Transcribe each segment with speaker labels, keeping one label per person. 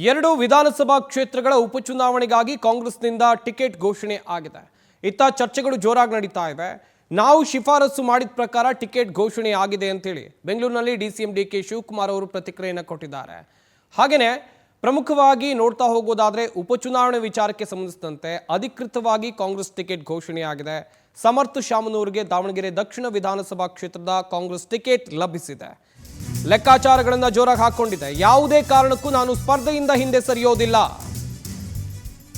Speaker 1: ಎರಡು ವಿಧಾನಸಭಾ ಕ್ಷೇತ್ರಗಳ ಉಪಚುನಾವಣೆಗಾಗಿ ಕಾಂಗ್ರೆಸ್ನಿಂದ ಟಿಕೆಟ್ ಘೋಷಣೆ ಆಗಿದೆ. ಇತ್ತ ಚರ್ಚೆಗಳು ಜೋರಾಗಿ ನಡೀತಾ ಇವೆ. ನಾವು ಶಿಫಾರಸು ಮಾಡಿದ ಪ್ರಕಾರ ಟಿಕೆಟ್ ಘೋಷಣೆ ಆಗಿದೆ ಅಂತೇಳಿ ಬೆಂಗಳೂರಿನಲ್ಲಿ ಡಿಸಿಎಂ ಡಿಕೆ ಶಿವಕುಮಾರ್ ಅವರು ಪ್ರತಿಕ್ರಿಯೆಯನ್ನು ಕೊಟ್ಟಿದ್ದಾರೆ. ಹಾಗೆಯೇ ಪ್ರಮುಖವಾಗಿ ನೋಡ್ತಾ ಹೋಗೋದಾದ್ರೆ ಉಪಚುನಾವಣೆ ವಿಚಾರಕ್ಕೆ ಸಂಬಂಧಿಸಿದಂತೆ ಅಧಿಕೃತವಾಗಿ ಕಾಂಗ್ರೆಸ್ ಟಿಕೆಟ್ ಘೋಷಣೆಯಾಗಿದೆ. ಸಮರ್ಥ ಶಾಮನೂರಿಗೆ ದಾವಣಗೆರೆ ದಕ್ಷಿಣ ವಿಧಾನಸಭಾ ಕ್ಷೇತ್ರದ ಕಾಂಗ್ರೆಸ್ ಟಿಕೆಟ್ ಲಭಿಸಿದೆ. ಲೆಕ್ಕಾಚಾರಗಳನ್ನು ಜೋರಾಗಿ ಹಾಕೊಂಡಿದೆ. ಯಾವುದೇ ಕಾರಣಕ್ಕೂ ನಾನು ಸ್ಪರ್ಧೆಯಿಂದ ಹಿಂದೆ ಸರಿಯೋದಿಲ್ಲ.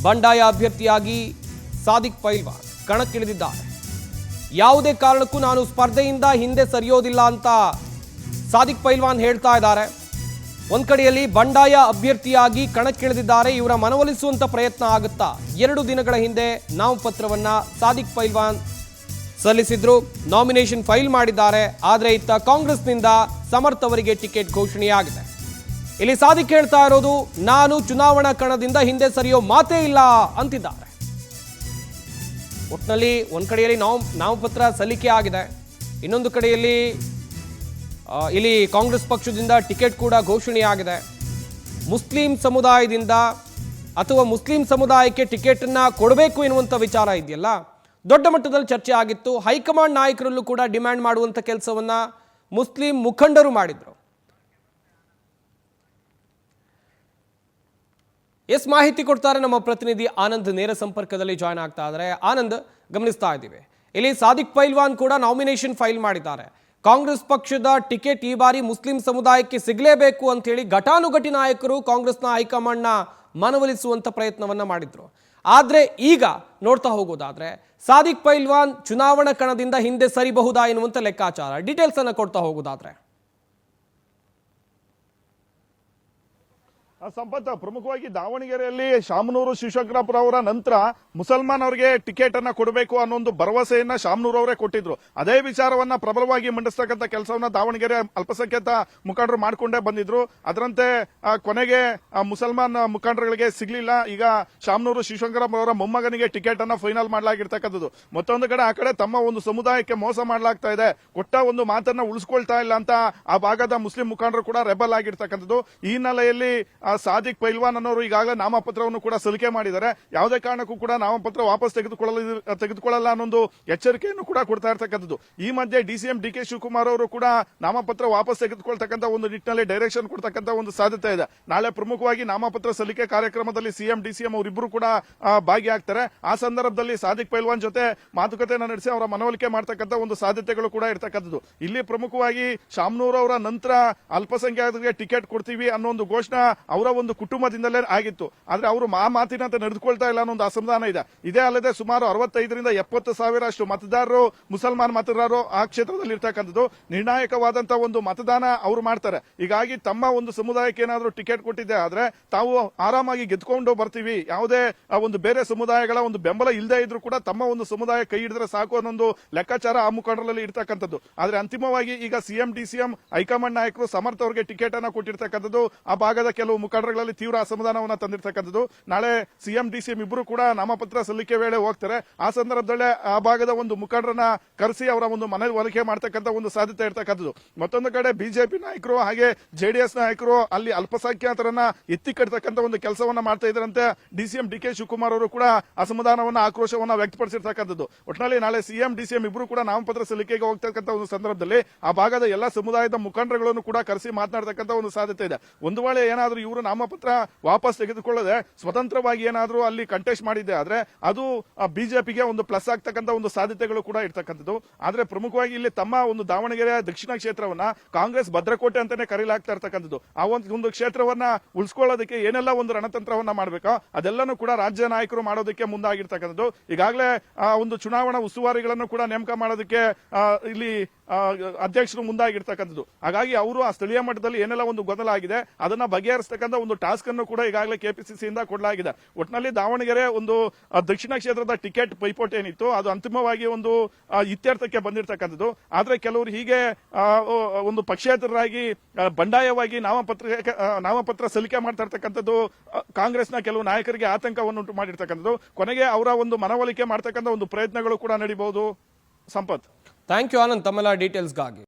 Speaker 1: ಬಂಡಾಯ ಅಭ್ಯರ್ಥಿಯಾಗಿ ಸಾದಿಕ್ ಪೈಲ್ವಾನ್ ಕಣಕ್ಕಿಳಿದಿದ್ದಾರೆ. ಯಾವುದೇ ಕಾರಣಕ್ಕೂ ನಾನು ಸ್ಪರ್ಧೆಯಿಂದ ಹಿಂದೆ ಸರಿಯೋದಿಲ್ಲ ಅಂತ ಸಾದಿಕ್ ಪೈಲ್ವಾನ್ ಹೇಳ್ತಾ ಇದ್ದಾರೆ. ಒಂದ್ ಕಡೆಯಲ್ಲಿ ಬಂಡಾಯ ಅಭ್ಯರ್ಥಿಯಾಗಿ ಕಣಕ್ಕಿಳಿದಿದ್ದಾರೆ. ಇವರ ಮನವೊಲಿಸುವಂತ ಪ್ರಯತ್ನ ಆಗುತ್ತಾ? 2 ದಿನಗಳ ಹಿಂದೆ ನಾಮಪತ್ರವನ್ನ ಸಾದಿಕ್ ಪೈಲ್ವಾನ್ ಸಲ್ಲಿಸಿದ್ರು, ನಾಮಿನೇಷನ್ ಫೈಲ್ ಮಾಡಿದ್ದಾರೆ. ಆದರೆ ಇತ್ತ ಕಾಂಗ್ರೆಸ್ನಿಂದ ಸಮರ್ಥ ಅವರಿಗೆ ಟಿಕೆಟ್ ಘೋಷಣೆಯಾಗಿದೆ. ಇಲ್ಲಿ ಸಾದಿಕ್ ಹೇಳ್ತಾ ಇರೋದು, ನಾನು ಚುನಾವಣಾ ಕಣದಿಂದ ಹಿಂದೆ ಸರಿಯೋ ಮಾತೇ ಇಲ್ಲ ಅಂತಿದ್ದಾರೆ. ಒಟ್ಟಿನಲ್ಲಿ ಒಂದ್ ಕಡೆಯಲ್ಲಿ ನಾಮಪತ್ರ ಸಲ್ಲಿಕೆ ಆಗಿದೆ, ಇನ್ನೊಂದು ಕಡೆಯಲ್ಲಿ ಇಲ್ಲಿ ಕಾಂಗ್ರೆಸ್ ಪಕ್ಷದಿಂದ ಟಿಕೆಟ್ ಕೂಡ ಘೋಷಣೆಯಾಗಿದೆ. ಮುಸ್ಲಿಂ ಸಮುದಾಯದಿಂದ ಅಥವಾ ಮುಸ್ಲಿಂ ಸಮುದಾಯಕ್ಕೆ ಟಿಕೆಟ್ ಅನ್ನ ಕೊಡಬೇಕು ಎನ್ನುವಂತ ವಿಚಾರ ಇದೆಯಲ್ಲ, ದೊಡ್ಡ ಮಟ್ಟದಲ್ಲಿ ಚರ್ಚೆ ಆಗಿತ್ತು. ಹೈಕಮಾಂಡ್ ನಾಯಕರಲ್ಲೂ ಕೂಡ ಡಿಮ್ಯಾಂಡ್ ಮಾಡುವಂತ ಕೆಲಸವನ್ನ ಮುಸ್ಲಿಂ ಮುಖಂಡರು ಮಾಡಿದ್ರು. ಮಾಹಿತಿ ಕೊಡ್ತಾರೆ ನಮ್ಮ ಪ್ರತಿನಿಧಿ ಆನಂದ್, ನೇರ ಸಂಪರ್ಕದಲ್ಲಿ ಜಾಯ್ನ್ ಆಗ್ತಾ ಇದ್ದಾರೆ. ಆನಂದ್, ಗಮನಿಸ್ತಾ ಇದ್ದೀವಿ ಇಲ್ಲಿ ಸಾದಿಕ್ ಪೈಲ್ವಾನ್ ಕೂಡ ನಾಮಿನೇಷನ್ ಫೈಲ್ ಮಾಡಿದ್ದಾರೆ. ಕಾಂಗ್ರೆಸ್ ಪಕ್ಷದ ಟಿಕೆಟ್ ಈ ಬಾರಿ ಮುಸ್ಲಿಂ ಸಮುದಾಯಕ್ಕೆ ಸಿಗಲೇಬೇಕು ಅಂತ ಹೇಳಿ ಘಟಾನುಘಟಿ ನಾಯಕರು ಕಾಂಗ್ರೆಸ್ನ ಹೈಕಮಾಂಡ್ನ ಮನವೊಲಿಸುವಂತ ಪ್ರಯತ್ನವನ್ನ ಮಾಡಿದ್ರು. ಆದ್ರೆ ಈಗ ನೋಡ್ತಾ ಹೋಗೋದಾದ್ರೆ ಸಾದಿಕ್ ಪೈಲ್ವಾನ್ ಚುನಾವಣಾ ಕಣದಿಂದ ಹಿಂದೆ ಸರಿಬಹುದಾ ಎನ್ನುವಂತ ಲೆಕ್ಕಾಚಾರ, ಡೀಟೇಲ್ಸ್ ಅನ್ನ ಕೊಡ್ತಾ ಹೋಗೋದಾದ್ರೆ
Speaker 2: ಸಂಪತ್, ಪ್ರಮುಖವಾಗಿ ದಾವಣಗೆರೆಯಲ್ಲಿ ಶಾಮನೂರು ಶಿವಶಂಕರಪ್ಪರ ಅವರ ನಂತರ ಮುಸಲ್ಮಾನ್ ಅವರಿಗೆ ಟಿಕೆಟ್ ಅನ್ನ ಕೊಡಬೇಕು ಅನ್ನೋ ಒಂದು ಭರವಸೆಯನ್ನ ಶಾಮನೂರು ಅವರೇ ಕೊಟ್ಟಿದ್ರು. ಅದೇ ವಿಚಾರವನ್ನ ಪ್ರಬಲವಾಗಿ ಮಂಡಿಸ್ತಕ್ಕಂಥ ಕೆಲಸವನ್ನ ದಾವಣಗೆರೆ ಅಲ್ಪಸಂಖ್ಯಾತ ಮುಖಂಡರು ಮಾಡಿಕೊಂಡೇ ಬಂದಿದ್ರು. ಅದರಂತೆ ಕೊನೆಗೆ ಮುಸಲ್ಮಾನ್ ಮುಖಂಡರುಗಳಿಗೆ ಸಿಗ್ಲಿಲ್ಲ. ಈಗ ಶಾಮನೂರು ಶಿವಶಂಕರಪ್ಪ ಅವರ ಮೊಮ್ಮಗನಿಗೆ ಟಿಕೆಟ್ ಅನ್ನ ಫೈನಲ್ ಮಾಡಲಾಗಿರ್ತಕ್ಕಂಥದ್ದು. ಮತ್ತೊಂದು ಕಡೆ ಆ ಕಡೆ ತಮ್ಮ ಒಂದು ಸಮುದಾಯಕ್ಕೆ ಮೋಸ ಮಾಡಲಾಗ್ತಾ ಇದೆ, ಕೊಟ್ಟ ಒಂದು ಮಾತನ್ನ ಉಳಿಸ್ಕೊಳ್ತಾ ಇಲ್ಲ ಅಂತ ಆ ಭಾಗದ ಮುಸ್ಲಿಂ ಮುಖಂಡರು ಕೂಡ ರೆಬಲ್ ಆಗಿರ್ತಕ್ಕಂಥದ್ದು. ಈ ಹಿನ್ನೆಲೆಯಲ್ಲಿ ಸಾದಿಕ್ ಪೈಲ್ವಾನ್ ಅನ್ನೋರು ಈಗಾಗಲೇ ನಾಮಪತ್ರವನ್ನು ಕೂಡ ಸಲ್ಲಿಕೆ ಮಾಡಿದ್ದಾರೆ. ಯಾವುದೇ ಕಾರಣಕ್ಕೂ ಕೂಡ ನಾಮಪತ್ರ ವಾಪಸ್ ತೆಗೆದುಕೊಳ್ಳಲ್ಲ ಅನ್ನೊಂದು ಎಚ್ಚರಿಕೆಯನ್ನು ಕೂಡ ಕೊಡ್ತಾ ಇರ್ತಕ್ಕಂಥದ್ದು. ಈ ಮಧ್ಯೆ ಡಿಸಿಎಂ ಡಿಕೆ ಶಿವಕುಮಾರ್ ಅವರು ಕೂಡ ನಾಮಪತ್ರ ವಾಪಸ್ ತೆಗೆದುಕೊಳ್ತಕ್ಕಂಥ ಒಂದು ನಿಟ್ಟಿನಲ್ಲಿ ಡೈರೆಕ್ಷನ್ ಕೊಡ್ತಕ್ಕಂಥ ಒಂದು ಸಾಧ್ಯತೆ ಇದೆ. ನಾಳೆ ಪ್ರಮುಖವಾಗಿ ನಾಮಪತ್ರ ಸಲ್ಲಿಕೆ ಕಾರ್ಯಕ್ರಮದಲ್ಲಿ ಸಿಎಂ ಡಿಸಿಎಂ ಅವರಿಬ್ಬರು ಕೂಡ ಭಾಗಿಯಾಗ್ತಾರೆ. ಆ ಸಂದರ್ಭದಲ್ಲಿ ಸಾದಿಕ್ ಪೈಲ್ವಾನ್ ಜೊತೆ ಮಾತುಕತೆಯನ್ನು ನಡೆಸಿ ಅವರ ಮನವೊಲಿಕೆ ಮಾಡತಕ್ಕಂಥ ಒಂದು ಸಾಧ್ಯತೆಗಳು ಕೂಡ ಇರ್ತಕ್ಕಂಥದ್ದು. ಇಲ್ಲಿ ಪ್ರಮುಖವಾಗಿ ಶಾಮನೂರ್ ಅವರ ನಂತರ ಅಲ್ಪಸಂಖ್ಯಾತರಿಗೆ ಟಿಕೆಟ್ ಕೊಡ್ತೀವಿ ಅನ್ನೋ ಒಂದು ಘೋಷಣೆ ಅವರ ಒಂದು ಕುಟುಂಬದಿಂದಲೇ ಆಗಿತ್ತು. ಆದ್ರೆ ಅವರು ಮಾತಿನಂತೆ ನಡೆದುಕೊಳ್ತಾ ಇಲ್ಲ ಅನ್ನೋ ಒಂದು ಅಸಮಾಧಾನ ಇದೆ. ಇದೇ ಅಲ್ಲದೆ ಸುಮಾರು 65ರಿಂದ 70 ಸಾವಿರ ಅಷ್ಟು ಮತದಾರರು ಮುಸಲ್ಮಾನ್ ಮತದಾರರು ಆ ಕ್ಷೇತ್ರದಲ್ಲಿ ಇರ್ತಕ್ಕಂಥದ್ದು. ನಿರ್ಣಾಯಕವಾದಂತಹ ಒಂದು ಮತದಾನ ಅವರು ಮಾಡ್ತಾರೆ. ಹೀಗಾಗಿ ತಮ್ಮ ಒಂದು ಸಮುದಾಯಕ್ಕೆ ಏನಾದರೂ ಟಿಕೆಟ್ ಕೊಟ್ಟಿದ್ದೆ ಆದ್ರೆ ತಾವು ಆರಾಮಾಗಿ ಗೆದ್ಕೊಂಡು ಬರ್ತೀವಿ, ಯಾವುದೇ ಒಂದು ಬೇರೆ ಸಮುದಾಯಗಳ ಒಂದು ಬೆಂಬಲ ಇಲ್ಲದೆ ಇದ್ರೂ ಕೂಡ ತಮ್ಮ ಒಂದು ಸಮುದಾಯ ಕೈ ಹಿಡಿದ್ರೆ ಸಾಕು ಅನ್ನೊಂದು ಲೆಕ್ಕಾಚಾರ ಆ ಮುಖಂಡರಲ್ಲಿ ಇರ್ತಕ್ಕಂಥದ್ದು. ಆದ್ರೆ ಅಂತಿಮವಾಗಿ ಈಗ ಸಿಎಂ ಡಿಸಿಎಂ ಹೈಕಮಾಂಡ್ ನಾಯಕರು ಸಮರ್ಥ ಅವರಿಗೆ ಟಿಕೆಟ್ ಅನ್ನ ಕೊಟ್ಟಿರ್ತಕ್ಕಂಥದ್ದು ಆ ಭಾಗದ ಕೆಲವು ಮುಖಂಡರುಗಳಲ್ಲಿ ತೀವ್ರ ಅಸಮಾಧಾನವನ್ನು ತಂದಿರತಕ್ಕಂಥದ್ದು. ನಾಳೆ ಸಿಎಂ ಡಿಸಿಎಂ ಇಬ್ಬರು ಕೂಡ ನಾಮಪತ್ರ ಸಲ್ಲಿಕೆ ವೇಳೆ ಹೋಗ್ತಾರೆ. ಆ ಸಂದರ್ಭದಲ್ಲೇ ಆ ಭಾಗದ ಒಂದು ಮುಖಂಡರನ್ನ ಕರೆಸಿ ಅವರ ಒಂದು ಮನವೊಲಿಕೆ ಮಾಡತಕ್ಕಂಥ ಒಂದು ಸಾಧ್ಯತೆ ಇರತಕ್ಕಂಥದ್ದು. ಮತ್ತೊಂದು ಕಡೆ ಬಿಜೆಪಿ ನಾಯಕರು ಹಾಗೆ ಜೆಡಿಎಸ್ ನಾಯಕರು ಅಲ್ಲಿ ಅಲ್ಪಸಂಖ್ಯಾತರನ್ನ ಎತ್ತಿ ಕಟ್ಟತಕ್ಕಂಥ ಒಂದು ಕೆಲಸವನ್ನ ಮಾಡ್ತಾ ಇದ್ರಂತೆ. ಡಿಸಿಎಂ ಡಿಕೆ ಶಿವಕುಮಾರ್ ಅವರು ಕೂಡ ಅಸಮಾಧಾನವನ್ನ ಆಕ್ರೋಶವನ್ನ ವ್ಯಕ್ತಪಡಿಸಿರ್ತಕ್ಕಂಥದ್ದು. ಒಟ್ಟಿನಲ್ಲಿ ನಾಳೆ ಸಿಎಂ ಡಿಸಿಎಂ ಇಬ್ಬರು ಕೂಡ ನಾಮಪತ್ರ ಸಲ್ಲಿಕೆಗೆ ಹೋಗ್ತಕ್ಕಂಥ ಒಂದು ಸಂದರ್ಭದಲ್ಲಿ ಆ ಭಾಗದ ಎಲ್ಲಾ ಸಮುದಾಯದ ಮುಖಂಡರುಗಳನ್ನು ಕೂಡ ಕರೆಸಿ ಮಾತನಾಡತಕ್ಕಂಥ ಒಂದು ಸಾಧ್ಯತೆ ಇದೆ. ಒಂದು ವೇಳೆ ಏನಾದರೂ ಇವರು ನಾಮಪತ್ರ ವಾಪಸ್ ತೆಗೆದುಕೊಳ್ಳದೆ ಸ್ವತಂತ್ರವಾಗಿ ಏನಾದರೂ ಅಲ್ಲಿ ಕಂಟೆಸ್ಟ್ ಮಾಡಿದ್ದೆ ಆದ್ರೆ ಅದು ಬಿಜೆಪಿಗೆ ಒಂದು ಪ್ಲಸ್ ಆಗ್ತಕ್ಕಂಥ ಒಂದು ಸಾಧ್ಯತೆಗಳು ಕೂಡ ಇರ್ತಕ್ಕಂಥದ್ದು. ಆದ್ರೆ ಪ್ರಮುಖವಾಗಿ ಇಲ್ಲಿ ತಮ್ಮ ಒಂದು ದಾವಣಗೆರೆ ದಕ್ಷಿಣ ಕ್ಷೇತ್ರವನ್ನ ಕಾಂಗ್ರೆಸ್ ಭದ್ರಕೋಟೆ ಅಂತಾನೆ ಕರೀಲಾಗ್ತಾ ಇರ್ತಕ್ಕಂಥದ್ದು. ಆ ಒಂದು ಕ್ಷೇತ್ರವನ್ನ ಉಳಿಸ್ಕೊಳ್ಳೋದಕ್ಕೆ ಏನೆಲ್ಲ ಒಂದು ರಣತಂತ್ರವನ್ನ ಮಾಡಬೇಕೋ ಅದೆಲ್ಲನೂ ಕೂಡ ರಾಜ್ಯ ನಾಯಕರು ಮಾಡೋದಕ್ಕೆ ಮುಂದಾಗಿರ್ತಕ್ಕಂಥದ್ದು. ಈಗಾಗಲೇ ಒಂದು ಚುನಾವಣಾ ಉಸ್ತುವಾರಿಗಳನ್ನು ಕೂಡ ನೇಮಕ ಮಾಡೋದಕ್ಕೆ ಇಲ್ಲಿ ಅಧ್ಯಕ್ಷರು ಮುಂದಾಗಿರ್ತಕ್ಕಂಥದ್ದು. ಹಾಗಾಗಿ ಅವರು ಆ ಸ್ಥಳೀಯ ಮಟ್ಟದಲ್ಲಿ ಏನೆಲ್ಲ ಒಂದು ಗೊಂದಲ ಆಗಿದೆ ಅದನ್ನ ಬಗೆಹರಿಸತಕ್ಕಂಥ ಒಂದು ಟಾಸ್ಕ್ ಅನ್ನು ಕೂಡ ಈಗಾಗಲೇ ಕೆಪಿಸಿಸಿಯಿಂದ ಕೊಡಲಾಗಿದೆ. ಒಟ್ಟಿನಲ್ಲಿ ದಾವಣಗೆರೆ ಒಂದು ದಕ್ಷಿಣ ಕ್ಷೇತ್ರದ ಟಿಕೆಟ್ ಪೈಪೋಟಿ ಏನಿತ್ತು ಅದು ಅಂತಿಮವಾಗಿ ಒಂದು ಇತ್ಯರ್ಥಕ್ಕೆ ಬಂದಿರತಕ್ಕಂಥದ್ದು. ಆದ್ರೆ ಕೆಲವರು ಹೀಗೆ ಒಂದು ಪಕ್ಷೇತರರಾಗಿ ಬಂಡಾಯವಾಗಿ ನಾಮಪತ್ರ ಸಲ್ಲಿಕೆ ಮಾಡ್ತಾ ಇರ್ತಕ್ಕಂಥದ್ದು ಕಾಂಗ್ರೆಸ್ನ ಕೆಲವು ನಾಯಕರಿಗೆ ಆತಂಕವನ್ನು ಉಂಟು ಮಾಡಿರ್ತಕ್ಕಂಥದ್ದು. ಕೊನೆಗೆ ಅವರ ಒಂದು ಮನವೊಲಿಕೆ ಮಾಡ್ತಕ್ಕಂಥ ಒಂದು ಪ್ರಯತ್ನಗಳು ಕೂಡ ನಡೀಬಹುದು. ಸಂಪತ್,
Speaker 1: ಥ್ಯಾಂಕ್ ಯು ಆನಂದ್ ತಮ್ಮೆಲ್ಲ ಡೀಟೇಲ್ಸ್ಗಾಗಿ.